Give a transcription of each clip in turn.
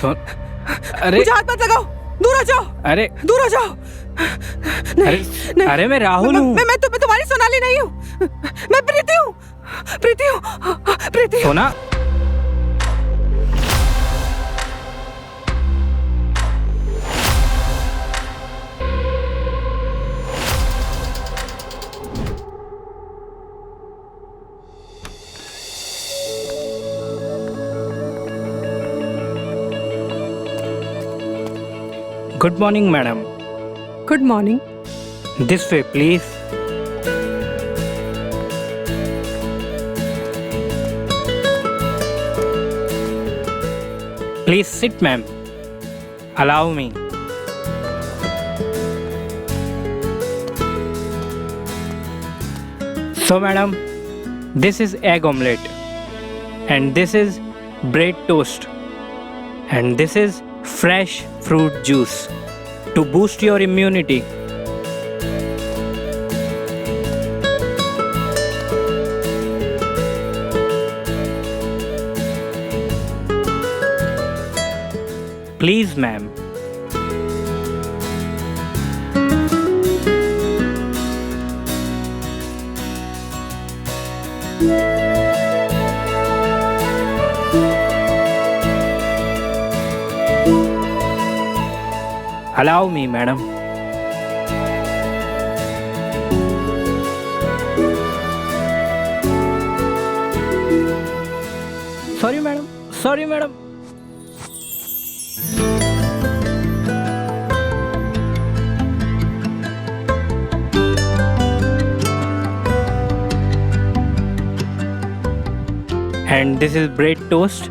अरे मुझे हाथ मत लगाओ, दूर हो जाओ। अरे दूर हो जाओ। अरे मैं राहुल हूँ। मैं तुम्हारी सोनाली नहीं हूँ, मैं प्रीति हूँ। प्रीति सोना, good morning madam. Good morning. This way please. Please sit ma'am, allow me. So madam, this is egg omelette and this is bread toast and this is fresh fruit juice to boost your immunity. Please ma'am. Allow me, madam. Sorry, madam. Sorry, madam. And this is bread toast.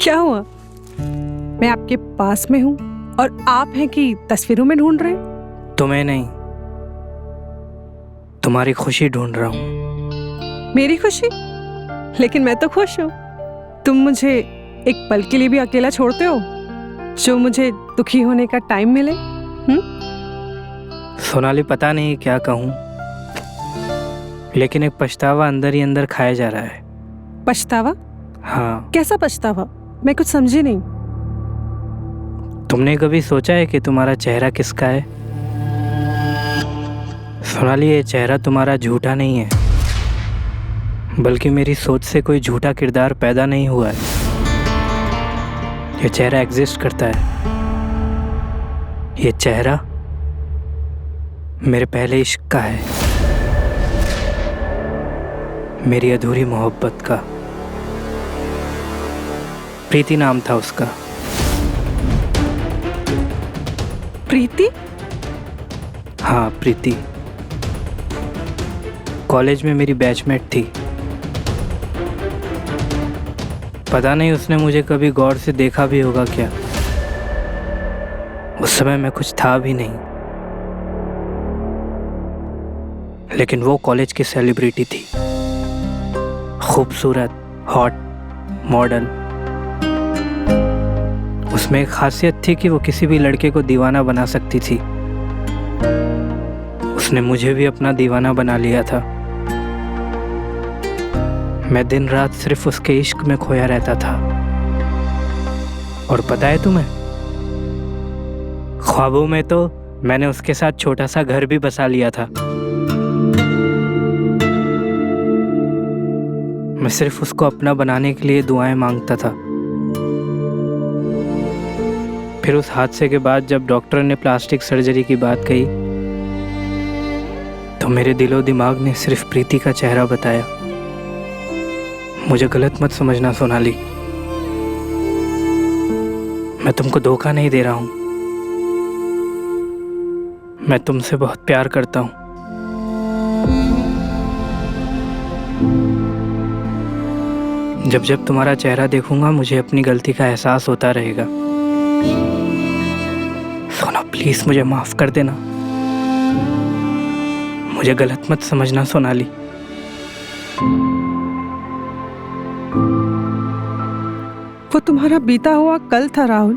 क्या हुआ? मैं आपके पास में हूँ और आप हैं कि तस्वीरों में ढूंढ रहे हैं? तुम्हें नहीं, तुम्हारी खुशी ढूंढ रहा हूँ। मेरी खुशी? लेकिन मैं तो खुश हूँ। तुम मुझे एक पल के लिए भी अकेला छोड़ते हो जो मुझे दुखी होने का टाइम मिले? सोनाली, पता नहीं क्या कहूँ, लेकिन एक पछतावा अंदर ही अंदर खाया जा रहा है। पछतावा? हाँ। कैसा पछतावा? मैं कुछ समझी नहीं। तुमने कभी सोचा है कि तुम्हारा चेहरा किसका है? सोनाली, ये चेहरा तुम्हारा झूठा नहीं है, बल्कि मेरी सोच से कोई झूठा किरदार पैदा नहीं हुआ है। ये चेहरा एग्जिस्ट करता है। ये चेहरा मेरे पहले इश्क का है, मेरी अधूरी मोहब्बत का। प्रीति नाम था उसका। प्रीति? हाँ, प्रीति। कॉलेज में मेरी बैचमेट थी। पता नहीं उसने मुझे कभी गौर से देखा भी होगा क्या। उस समय मैं कुछ था भी नहीं, लेकिन वो कॉलेज की सेलिब्रिटी थी, खूबसूरत, हॉट, मॉडर्न। उसमें एक खासियत थी कि वो किसी भी लड़के को दीवाना बना सकती थी। उसने मुझे भी अपना दीवाना बना लिया था। मैं दिन रात सिर्फ उसके इश्क में खोया रहता था। और पता है तुम्हें, ख्वाबों में तो मैंने उसके साथ छोटा सा घर भी बसा लिया था। मैं सिर्फ उसको अपना बनाने के लिए दुआएं मांगता था। फिर उस हादसे के बाद जब डॉक्टर ने प्लास्टिक सर्जरी की बात कही तो मेरे दिलो दिमाग ने सिर्फ प्रीति का चेहरा बताया। मुझे गलत मत समझना सोनाली, मैं तुमको धोखा नहीं दे रहा हूं। मैं तुमसे बहुत प्यार करता हूं। जब जब तुम्हारा चेहरा देखूंगा मुझे अपनी गलती का एहसास होता रहेगा। सोना प्लीज मुझे माफ कर देना, मुझे गलत मत समझना सोनाली। वो तुम्हारा बीता हुआ कल था राहुल।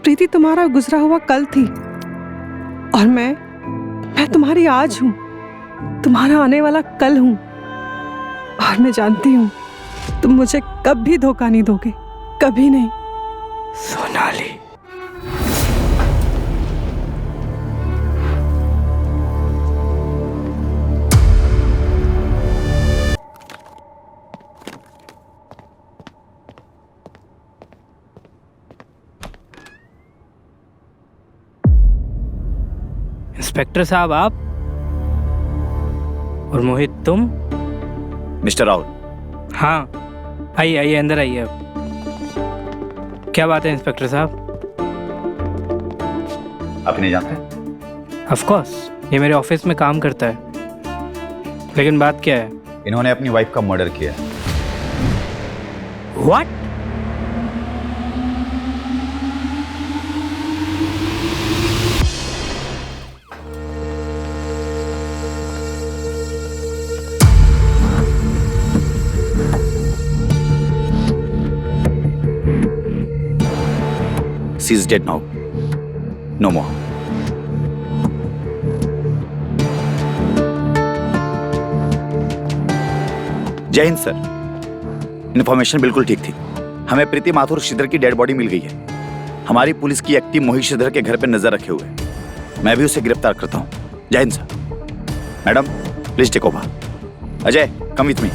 प्रीति तुम्हारा गुजरा हुआ कल थी और मैं तुम्हारी आज हूं, तुम्हारा आने वाला कल हूं। और मैं जानती हूं तुम मुझे कभी धोखा नहीं दोगे, कभी नहीं। सोनाली, इंस्पेक्टर साहब आप? और मोहित तुम? मिस्टर राहुल। हाँ आइए आइए, अंदर आइए। अब क्या बात है इंस्पेक्टर साहब? आप नहीं जानते? ऑफ कोर्स, ये मेरे ऑफिस में काम करता है। लेकिन बात क्या है? इन्होंने अपनी वाइफ का मर्डर किया। What? She is dead now. No more. जय हिंद सर। इन्फॉर्मेशन बिल्कुल ठीक थी। हमें प्रीति माथुर श्रीधर की डेड बॉडी मिल गई है। हमारी पुलिस की एक टीम मोहित श्रीधर के घर पर नजर रखे हुए है। मैं भी उसे गिरफ्तार करता हूं। जय हिंद sir. Madam please take over. Ajay come with me.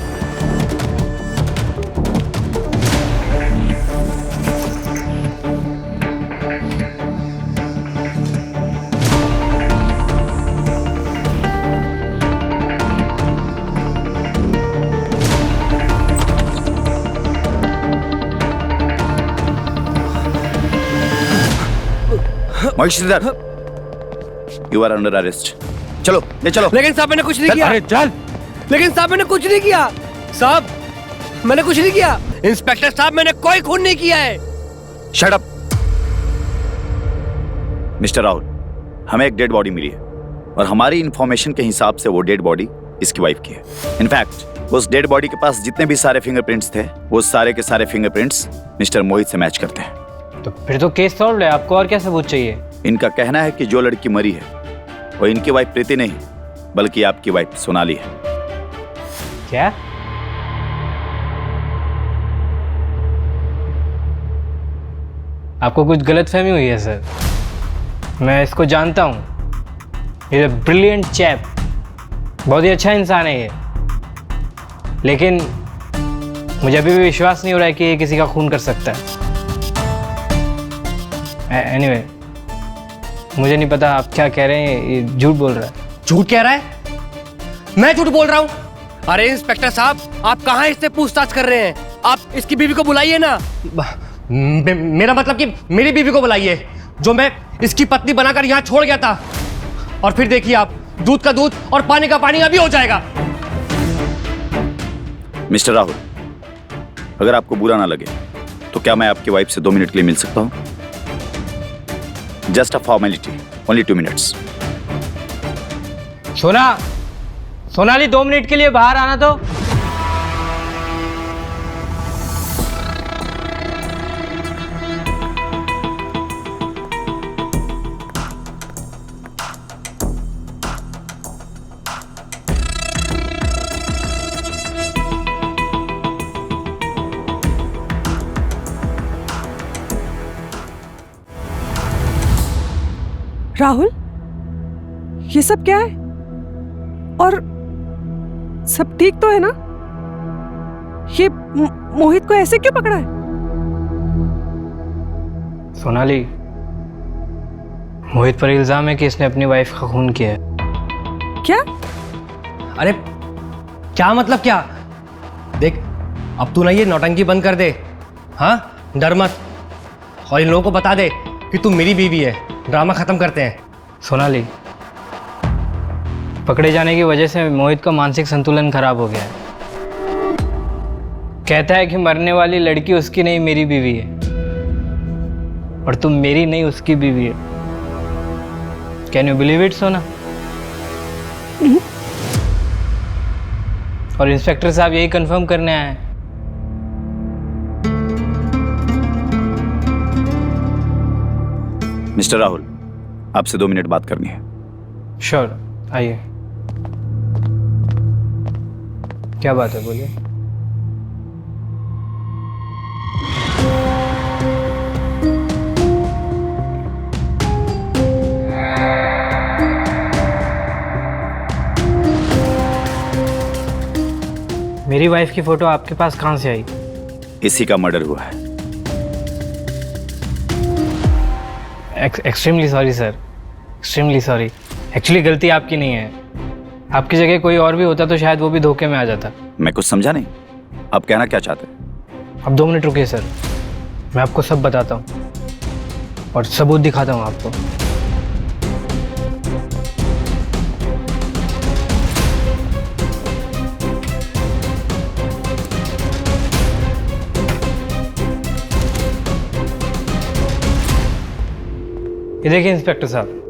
Mohit Shridhar, you are under arrest. चलो ले चलो। लेकिन साहब मैंने कुछ नहीं किया। अरे चल। लेकिन साहब मैंने कुछ नहीं किया। साहब मैंने कुछ नहीं किया। इंस्पेक्टर साहब मैंने कोई खून नहीं किया है। Shut up. मिस्टर राहुल, हमें एक डेड बॉडी मिली है और हमारी इंफॉर्मेशन के हिसाब से वो डेड बॉडी इसकी वाइफ की है। इनफैक्ट उस डेड बॉडी के पास जितने भी सारे फिंगरप्रिंट्स थे वो सारे के सारे फिंगरप्रिंट्स मिस्टर मोहित से मैच करते हैं। तो फिर तो केस सॉल्व है। आपको और क्या सबूत चाहिए? इनका कहना है कि जो लड़की मरी है वो इनकी वाइफ प्रीति नहीं बल्कि आपकी वाइफ सोनाली है। क्या? आपको कुछ गलतफहमी हुई है सर। मैं इसको जानता हूँ। ये ब्रिलियंट चैप, बहुत ही अच्छा इंसान है ये। लेकिन मुझे अभी भी विश्वास नहीं हो रहा है कि ये किसी का खून कर सकता है। एनीवे, मुझे नहीं पता आप क्या कह रहे हैं। ये झूठ बोल रहा है। झूठ कह रहा है? मैं झूठ बोल रहा हूँ? अरे इंस्पेक्टर साहब, आप कहाँ इससे पूछताछ कर रहे हैं? आप इसकी बीवी को बुलाइए ना। मेरा मतलब कि मेरी बीवी को बुलाइए, जो मैं इसकी पत्नी बनाकर यहाँ छोड़ गया था। और फिर देखिए आप, दूध का दूध और पानी का पानी अभी हो जाएगा। मिस्टर राहुल, अगर आपको बुरा ना लगे तो क्या मैं आपकी वाइफ से 2 मिनट के लिए मिल सकता हूँ? Just a formality, only 2 minutes. सोना, सोनाली 2 मिनट के लिए बाहर आना तो। राहुल, ये सब क्या है? और सब ठीक तो है ना? ये मोहित को ऐसे क्यों पकड़ा है? सोनाली, मोहित पर इल्जाम है कि इसने अपनी वाइफ का खून किया है। क्या? अरे क्या मतलब क्या? देख, अब तू ना ये नौटंकी बंद कर दे। हाँ, डर मत, और इन लोगों को बता दे कि तू मेरी बीवी है। ड्रामा खत्म करते हैं। सोनाली, पकड़े जाने की वजह से मोहित का मानसिक संतुलन खराब हो गया है। कहता है कि मरने वाली लड़की उसकी नहीं, मेरी बीवी है, और तुम मेरी नहीं, उसकी बीवी है। कैन यू बिलीव इट सोना? और इंस्पेक्टर साहब यही कंफर्म करने आए हैं। मिस्टर राहुल, आपसे 2 मिनट बात करनी है। श्योर, आइए। क्या बात है, बोलिए। मेरी वाइफ की फोटो आपके पास कहाँ से आई? इसी का मर्डर हुआ है। Extremely sorry sir, extremely sorry. Actually गलती आपकी नहीं है। आपकी जगह कोई और भी होता तो शायद वो भी धोखे में आ जाता। मैं कुछ समझा नहीं, आप कहना क्या चाहते हैं? अब 2 मिनट रुकिए सर, मैं आपको सब बताता हूँ और सबूत दिखाता हूँ आपको। ये देखिए इंस्पेक्टर साहब,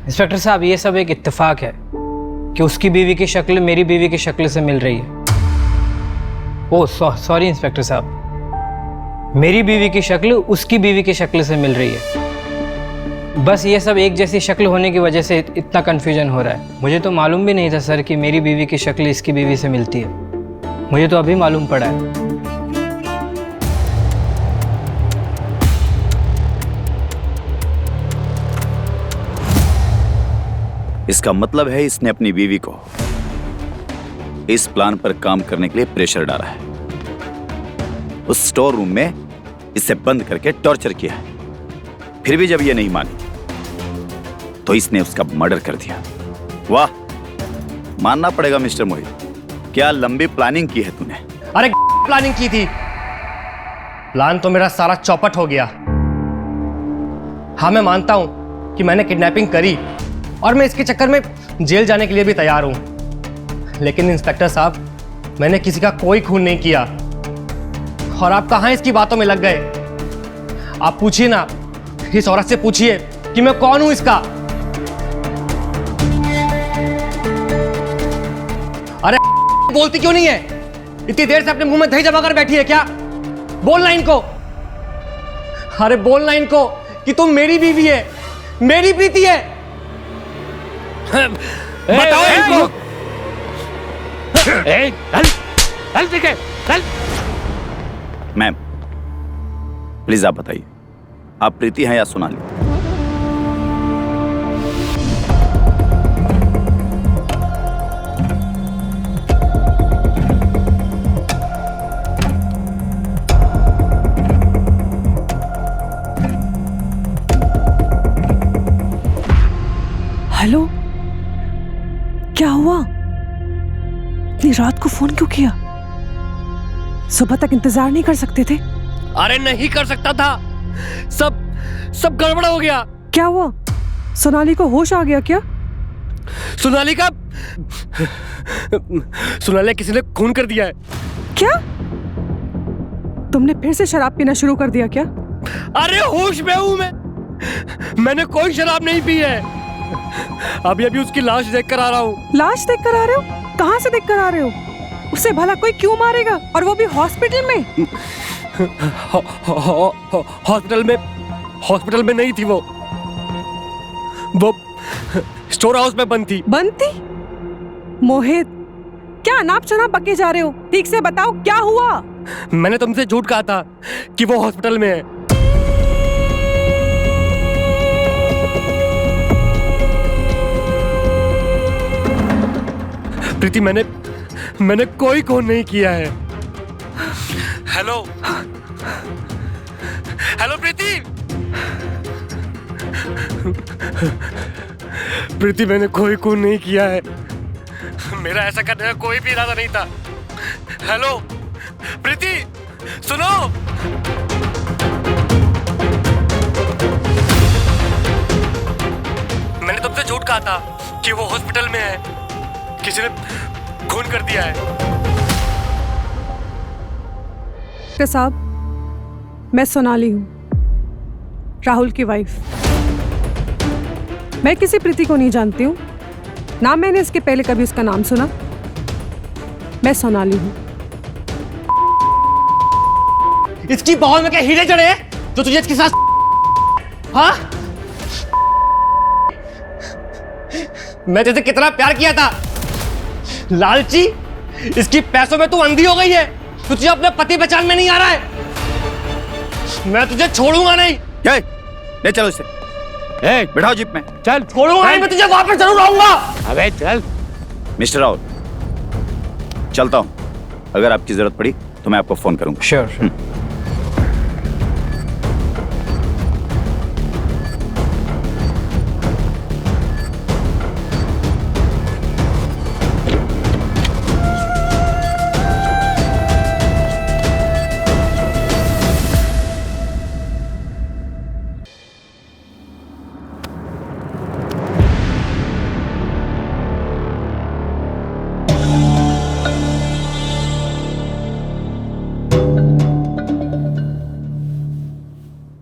इंस्पेक्टर साहब, ये सब एक इत्तेफाक है कि उसकी बीवी की शक्ल मेरी बीवी की शक्ल से मिल रही है। ओह सॉरी इंस्पेक्टर साहब, मेरी बीवी की शक्ल उसकी बीवी की शक्ल से मिल रही है। बस ये सब एक जैसी शक्ल होने की वजह से इतना कन्फ्यूजन हो रहा है। मुझे तो मालूम भी नहीं था सर कि मेरी बीवी की शक्ल इसकी बीवी से मिलती है। मुझे तो अभी मालूम पड़ा है। इसका मतलब है इसने अपनी बीवी को इस प्लान पर काम करने के लिए प्रेशर डाला है। उस स्टोर रूम में इसे बंद करके टॉर्चर किया है। फिर भी जब ये नहीं मानी तो इसने उसका मर्डर कर दिया। वाह, मानना पड़ेगा मिस्टर मोहित, क्या लंबी प्लानिंग की है तूने। अरे प्लानिंग की थी, प्लान तो मेरा सारा चौपट हो गया। हाँ, मैं मानता हूं कि मैंने किडनैपिंग करी और मैं इसके चक्कर में जेल जाने के लिए भी तैयार हूं, लेकिन इंस्पेक्टर साहब, मैंने किसी का कोई खून नहीं किया। और आप कहां इसकी बातों में लग गए? आप पूछिए ना, इस औरत से पूछिए कि मैं कौन हूं इसका। अरे बोलती क्यों नहीं है? इतनी देर से अपने मुंह में दही जमाकर बैठी है क्या? बोलना इनको, अरे बोलना इनको कि तुम मेरी बीवी है, मेरी प्रीति है। बताओ इनको। मैम प्लीज आप बताइए, आप प्रीति हैं या सोनाली? हेलो, क्या हुआ? इतनी रात को फोन क्यों किया? सुबह तक इंतजार नहीं कर सकते थे? अरे नहीं कर सकता था, सब गड़बड़ हो गया। क्या हुआ? सोनाली को होश आ गया क्या? सोनाली का सोनाली किसी ने खून कर दिया है। क्या? तुमने फिर से शराब पीना शुरू कर दिया क्या? अरे होश में हूं मैंने कोई शराब नहीं पी है। अभी उसकी लाश देख कर आ रहा हूँ। लाश देख कर आ रहे हो? कहाँ से देख कर आ रहे हो? उसे भला कोई क्यों मारेगा, और वो भी हॉस्पिटल में? हॉस्पिटल में नहीं थी वो स्टोर हाउस में बंद थी। बंद थी? मोहित, क्या अनाप शनाप बके जा रहे हो? ठीक से बताओ क्या हुआ? मैंने तुमसे झूठ कहा था कि वो हॉस्पिटल में है। प्रीति, मैंने कोई खून नहीं किया है। हेलो प्रीति। प्रीति, मैंने कोई खून नहीं किया है। मेरा ऐसा करने का कोई भी इरादा नहीं था। हेलो प्रीति, सुनो। मैंने तुमसे झूठ कहा था कि वो हॉस्पिटल में है, किसी ने खून कर दिया है। साहब, मैं सोनाली हूँ, राहुल की वाइफ। मैं किसी प्रीति को नहीं जानती हूँ, ना मैंने इसके पहले कभी उसका नाम सुना। मैं सोनाली हूँ। इसकी बाहों में क्या हीरे जड़े हैं जो तुझे इसके साथ? हाँ, मैं तुझे कितना प्यार किया था। लालची, इसकी पैसों में तू अंधी हो गई है। तुझे अपने पति पहचान में नहीं आ रहा है। मैं तुझे छोड़ूंगा नहीं। ले चलो इसे। बैठाओ जीप में। चल, छोड़ूंगा नहीं, मैं तुझे वापस जरूर आऊंगा। अबे चल। मिस्टर राहुल, चलता हूँ। अगर आपकी जरूरत पड़ी तो मैं आपको फोन करूंगा। श्योर।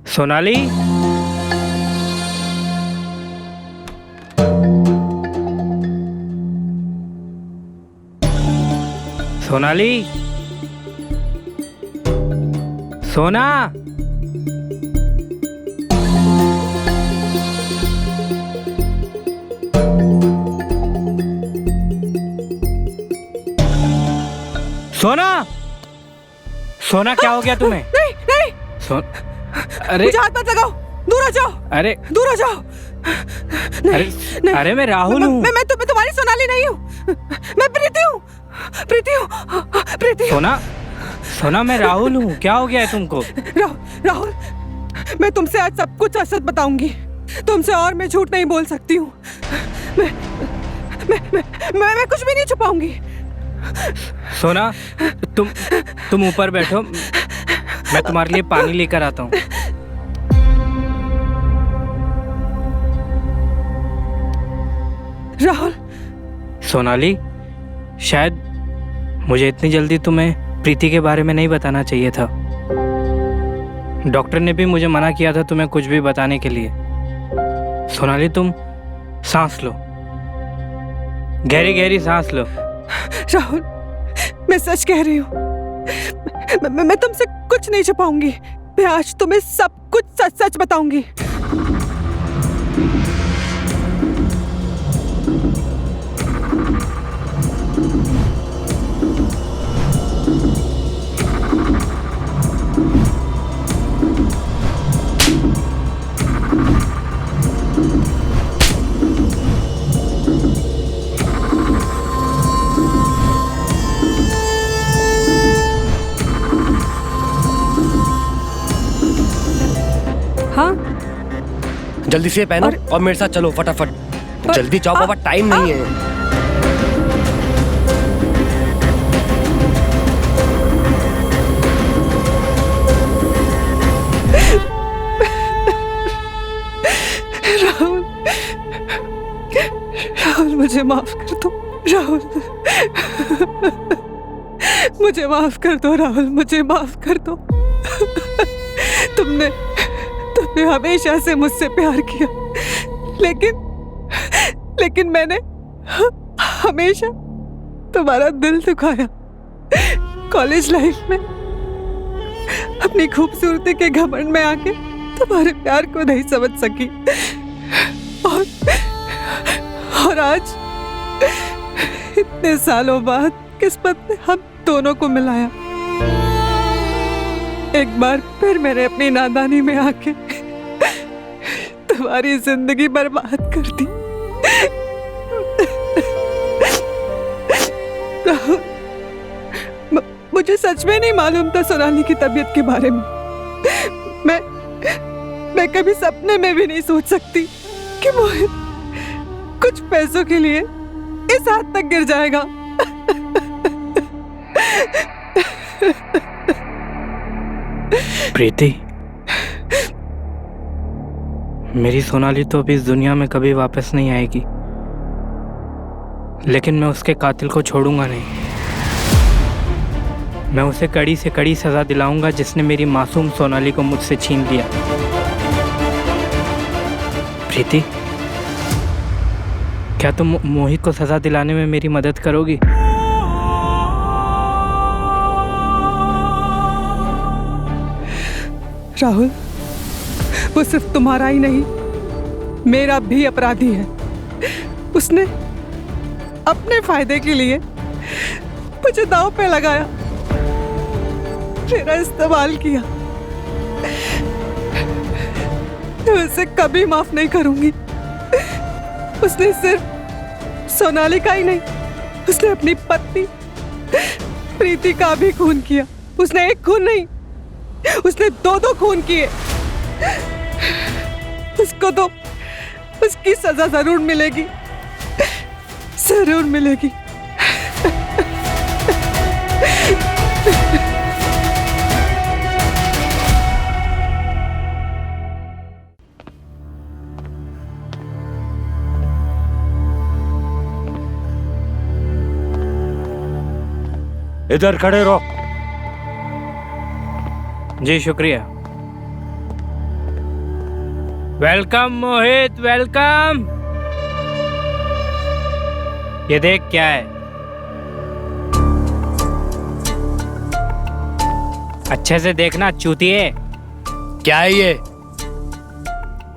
सोनाली, सोनाली, सोना। सोना, सोना, क्या हो गया तुम्हें? नहीं नहीं, अरे मुझे हाथ मत लगाओ, दूर हो जाओ। अरे दूर हो जाओ। अरे अरे मैं राहुल हूँ। मैं तुम्हारी सोनाली नहीं हूँ। मैं प्रीति हूँ। प्रीति। सोना, मैं राहुल हूँ। क्या हो गया है तुमको? राहुल, मैं तुमसे आज सब कुछ सच बताऊंगी। तुमसे और मैं झूठ नहीं बोल सकती हूँ। मैं कुछ भी नहीं छुपाऊंगी। सोना, तुम ऊपर बैठो, मैं तुम्हारे लिए पानी लेकर आता हूँ। राहुल। सोनाली, शायद मुझे इतनी जल्दी तुम्हें प्रीति के बारे में नहीं बताना चाहिए था। डॉक्टर ने भी मुझे मना किया था तुम्हें कुछ भी बताने के लिए। सोनाली, तुम सांस लो, गहरी गहरी सांस लो। राहुल, मैं सच कह रही हूँ। मैं तुमसे कुछ नहीं छुपाऊंगी। मैं आज तुम्हें सब कुछ सच सच बताऊंगी। हाँ, जल्दी से पहनो और मेरे साथ चलो फटाफट। जल्दी जाओ बाबा, टाइम नहीं है। मुझे माफ कर दो राहुल, मुझे माफ कर दो राहुल, मुझे माफ कर दो। तुमने हमेशा से मुझसे प्यार किया, लेकिन मैंने हमेशा तुम्हारा दिल दुखाया। कॉलेज लाइफ में अपनी खूबसूरती के घमंड में आके तुम्हारे प्यार को नहीं समझ सकी, और आज इतने सालों बाद किस्मत ने हम दोनों को मिलाया। एक बार फिर मैंने अपनी नादानी में आके तुम्हारी जिंदगी बर्बाद कर दी। मुझे सच में नहीं मालूम था सोनाली की तबीयत के बारे में। मैं कभी सपने में भी नहीं सोच सकती कि मोहित कुछ पैसों के लिए इस हाथ तक गिर जाएगा। प्रीति, मेरी सोनाली तो अभी इस दुनिया में कभी वापस नहीं आएगी, लेकिन मैं उसके कातिल को छोड़ूंगा नहीं। मैं उसे कड़ी से कड़ी सजा दिलाऊंगा जिसने मेरी मासूम सोनाली को मुझसे छीन लिया। प्रीति, क्या तुम मोहित को सजा दिलाने में मेरी मदद करोगी? राहुल, वो सिर्फ तुम्हारा ही नहीं, मेरा भी अपराधी है। उसने अपने फायदे के लिए मुझे दांव पे लगाया, मेरा इस्तेमाल किया। मैं उसे कभी माफ नहीं करूंगी। उसने सिर्फ सोनाली का ही नहीं, उसने अपनी पत्नी प्रीति का भी खून किया। उसने एक खून नहीं, उसने दो खून किए। उसको तो उसकी सजा जरूर मिलेगी, जरूर मिलेगी। इधर खड़े रहो। जी शुक्रिया। वेलकम मोहित, वेलकम। ये देख क्या है। अच्छे से देखना चूतिए। क्या है ये?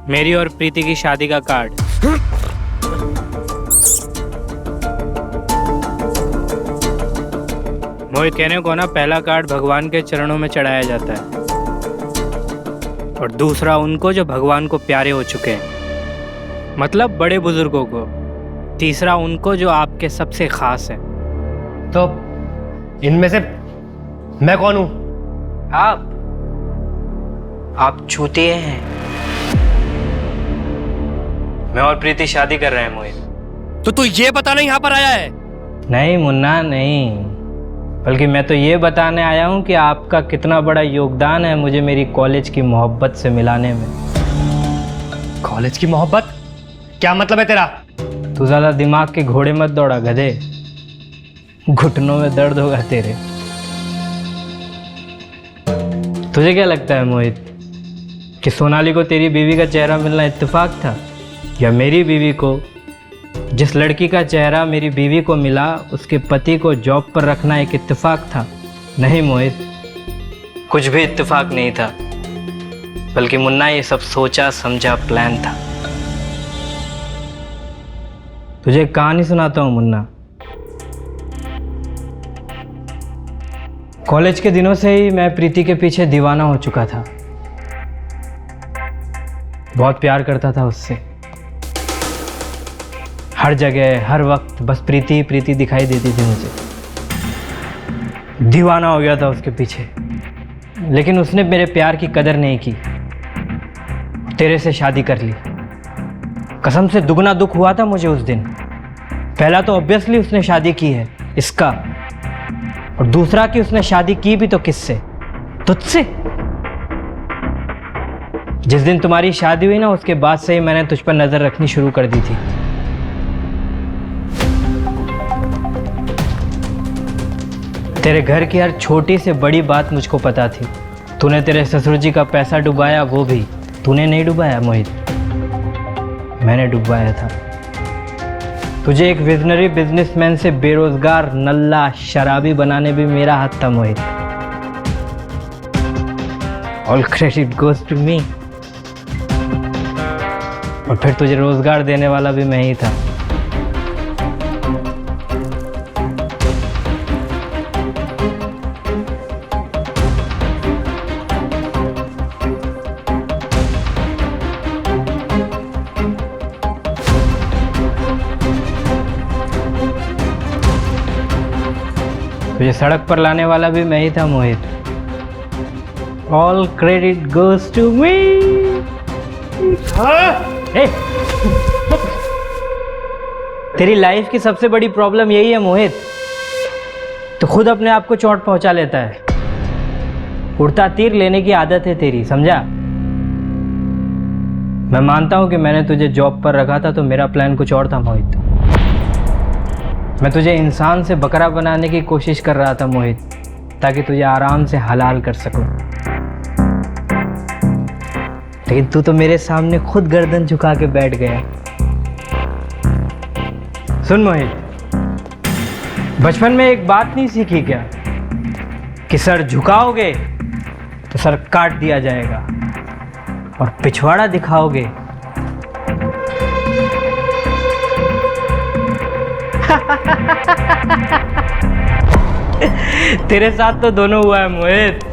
मेरी और प्रीति की शादी का कार्ड। मोहित, कहने को ना, पहला कार्ड भगवान के चरणों में चढ़ाया जाता है, और दूसरा उनको जो भगवान को प्यारे हो चुके हैं, मतलब बड़े बुजुर्गों को। तीसरा उनको जो आपके सबसे खास हैं। तो इनमें से मैं कौन हूं? आप चूतिए हैं। मैं और प्रीति शादी कर रहे हैं मोहित। तो तू ये बताना यहाँ पर आया है? नहीं मुन्ना, नहीं, बल्कि मैं तो ये बताने आया हूँ कि आपका कितना बड़ा योगदान है मुझे मेरी कॉलेज की मोहब्बत से मिलाने में। कॉलेज की मोहब्बत? क्या मतलब है तेरा? तू ज़्यादा दिमाग के घोड़े मत दौड़ा गधे, घुटनों में दर्द होगा तेरे। तुझे क्या लगता है मोहित कि सोनाली को तेरी बीवी का चेहरा मिलना इत्तेफाक था, या मेरी बीवी को जिस लड़की का चेहरा मेरी बीवी को मिला उसके पति को जॉब पर रखना एक इत्तेफाक था? नहीं मोहित, कुछ भी इत्तेफाक नहीं था, बल्कि मुन्ना ये सब सोचा समझा प्लान था। तुझे एक कहानी सुनाता हूँ मुन्ना। कॉलेज के दिनों से ही मैं प्रीति के पीछे दीवाना हो चुका था। बहुत प्यार करता था उससे। हर जगह हर वक्त बस प्रीति प्रीति दिखाई देती थी मुझे। दीवाना हो गया था उसके पीछे, लेकिन उसने मेरे प्यार की कदर नहीं की। तेरे से शादी कर ली। कसम से दुगना दुख हुआ था मुझे उस दिन। पहला तो ऑब्वियसली उसने शादी की है, इसका, और दूसरा कि उसने शादी की भी तो किससे? तुझसे। जिस दिन तुम्हारी शादी हुई ना, उसके बाद से ही मैंने तुझ पर नजर रखनी शुरू कर दी थी। तेरे घर की हर छोटी से बड़ी बात मुझको पता थी। तूने तेरे ससुर जी का पैसा डुबाया, वो भी तूने नहीं डुबाया मोहित, मैंने डुबाया था। तुझे एक विजनरी बिजनेसमैन से बेरोजगार नल्ला शराबी बनाने भी मेरा हाथ था Mohit. All credit goes to me. और फिर तुझे रोजगार देने वाला भी मैं ही था। तुझे सड़क पर लाने वाला भी मैं ही था Mohit. All credit goes to me. तेरी लाइफ की सबसे बड़ी प्रॉब्लम यही है मोहित, तो खुद अपने आप को चोट पहुंचा लेता है। उड़ता तीर लेने की आदत है तेरी, समझा? मैं मानता हूं कि मैंने तुझे जॉब पर रखा था तो मेरा प्लान कुछ और था मोहित। मैं तुझे इंसान से बकरा बनाने की कोशिश कर रहा था मोहित, ताकि तुझे आराम से हलाल कर सकूं। लेकिन तू तो मेरे सामने खुद गर्दन झुका के बैठ गया। सुन मोहित, बचपन में एक बात नहीं सीखी क्या कि सर झुकाओगे तो सर काट दिया जाएगा और पिछवाड़ा दिखाओगे तेरे साथ तो दोनों हुआ है मोहित।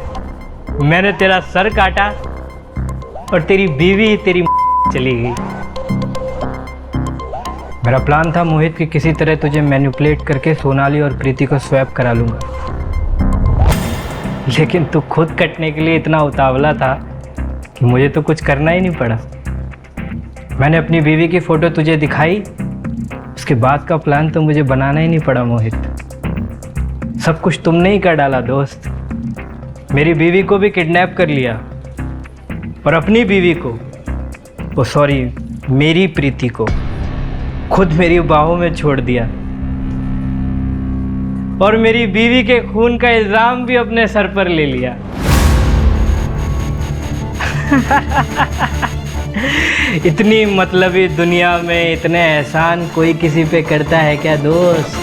मैंने तेरा सर काटा और तेरी बीवी तेरी चली गई। मेरा प्लान था मोहित कि किसी तरह तुझे मैनिपुलेट करके सोनाली और प्रीति को स्वैप करा लूंगा, लेकिन तू खुद कटने के लिए इतना उतावला था कि मुझे तो कुछ करना ही नहीं पड़ा। मैंने अपनी बीवी की फोटो तुझे दिखाई, उसके बाद का प्लान तो मुझे बनाना ही नहीं पड़ा मोहित। सब कुछ तुमने ही कर डाला दोस्त। मेरी बीवी को भी किडनैप कर लिया और अपनी बीवी को, सॉरी मेरी प्रीति को खुद मेरी बाहों में छोड़ दिया और मेरी बीवी के खून का इल्जाम भी अपने सर पर ले लिया। इतनी मतलबी दुनिया में इतने एहसान कोई किसी पे करता है क्या दोस्त?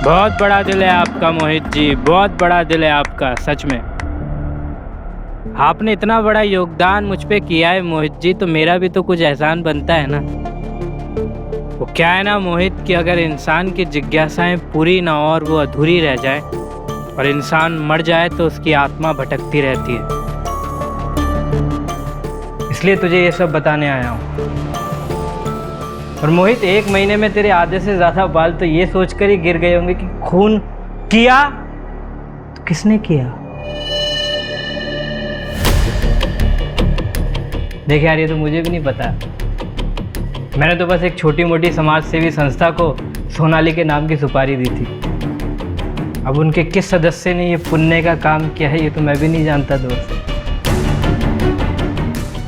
बहुत बड़ा दिल है आपका मोहित जी, बहुत बड़ा दिल है आपका, सच में। आपने इतना बड़ा योगदान मुझ पे किया है मोहित जी, तो मेरा भी तो कुछ एहसान बनता है ना। वो क्या है ना मोहित कि अगर इंसान की जिज्ञासाएं पूरी ना हो और वो अधूरी रह जाए और इंसान मर जाए तो उसकी आत्मा भटकती रहती है। इसलिए तुझे ये सब बताने आया हूँ। और मोहित, 1 महीने में तेरे आधे से ज़्यादा बाल तो ये सोचकर ही गिर गए होंगे कि खून किया तो किसने किया। देख यार, ये तो मुझे भी नहीं पता। मैंने तो बस एक छोटी मोटी समाज सेवी संस्था को सोनाली के नाम की सुपारी दी थी। अब उनके किस सदस्य ने ये पुण्य का काम किया है ये तो मैं भी नहीं जानता दोस्त।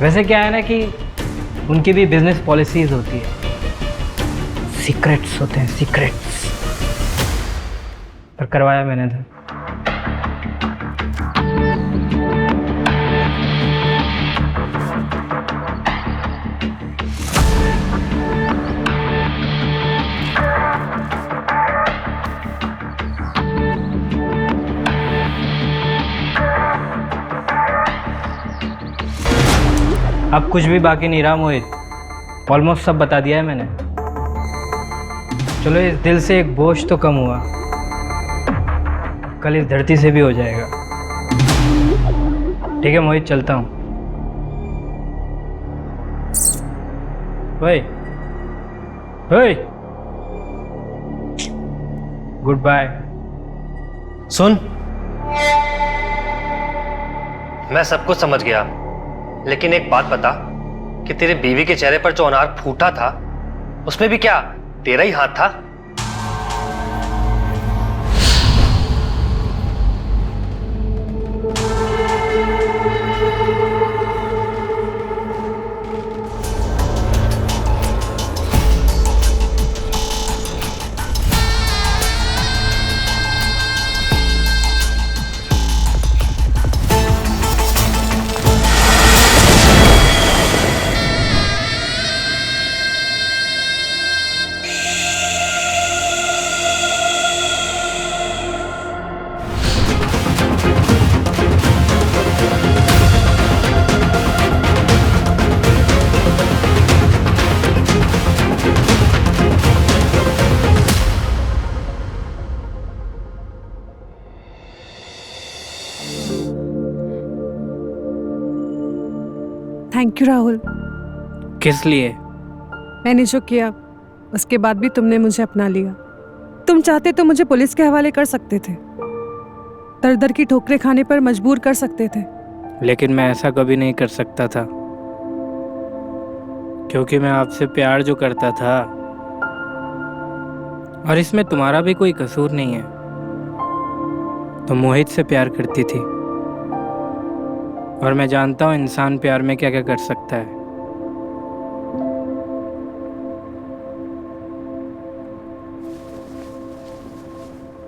वैसे क्या है ना कि उनकी भी बिजनेस पॉलिसीज होती है, सीक्रेट्स होते हैं, सीक्रेट्स। पर करवाया मैंने था। अब कुछ भी बाकी नहीं रहा मोहित, ऑलमोस्ट सब बता दिया है मैंने। चलो, इस दिल से एक बोझ तो कम हुआ, कल इस धरती से भी हो जाएगा। ठीक है मोहित, चलता हूँ। ओए ओए, गुड बाय। सुन, मैं सब कुछ समझ गया, लेकिन एक बात बता कि तेरे बीवी के चेहरे पर जो अनार फूटा था उसमें भी क्या तेरा ही हाथ था? Thank you Rahul. किस लिए? मैंने जो किया उसके बाद भी तुमने मुझे अपना लिया। तुम चाहते तो मुझे पुलिस के हवाले कर सकते थे, दर दर की ठोकरें खाने पर मजबूर कर सकते थे। लेकिन मैं ऐसा कभी नहीं कर सकता था, क्योंकि मैं आपसे प्यार जो करता था, और इसमें तुम्हारा भी कोई कसूर नहीं है। तुम मोहित से प्यार करती थी, और मैं जानता हूँ इंसान प्यार में क्या क्या कर सकता है।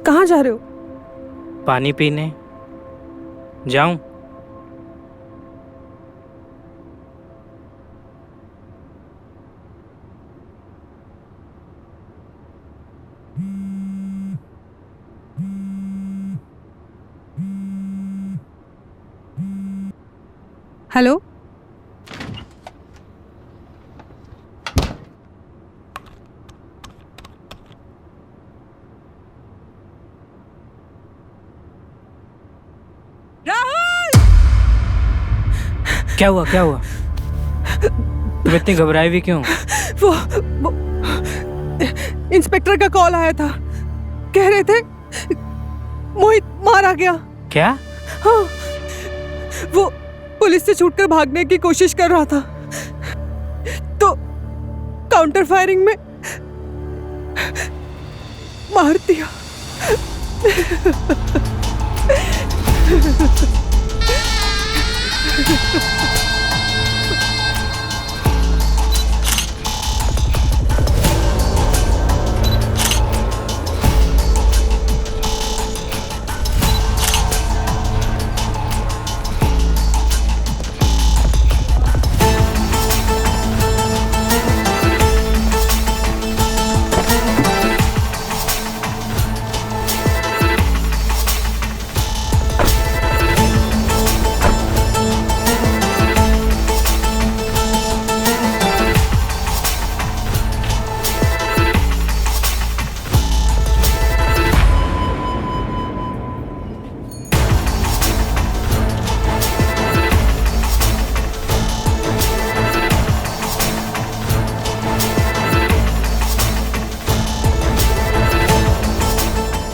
कहाँ जा रहे हो? पानी पीने जाऊं? हेलो, क्या हुआ, क्या हुआ? तुम इतनी घबराई भी क्यों? वो इंस्पेक्टर का कॉल आया था, कह रहे थे मोहित मारा गया। क्या? हाँ, वो पुलिस से छूटकर भागने की कोशिश कर रहा था, तो काउंटर फायरिंग में मार दिया।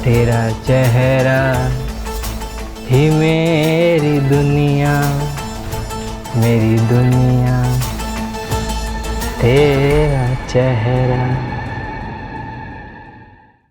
तेरा चेहरा ही मेरी दुनिया, मेरी दुनिया, तेरा चेहरा।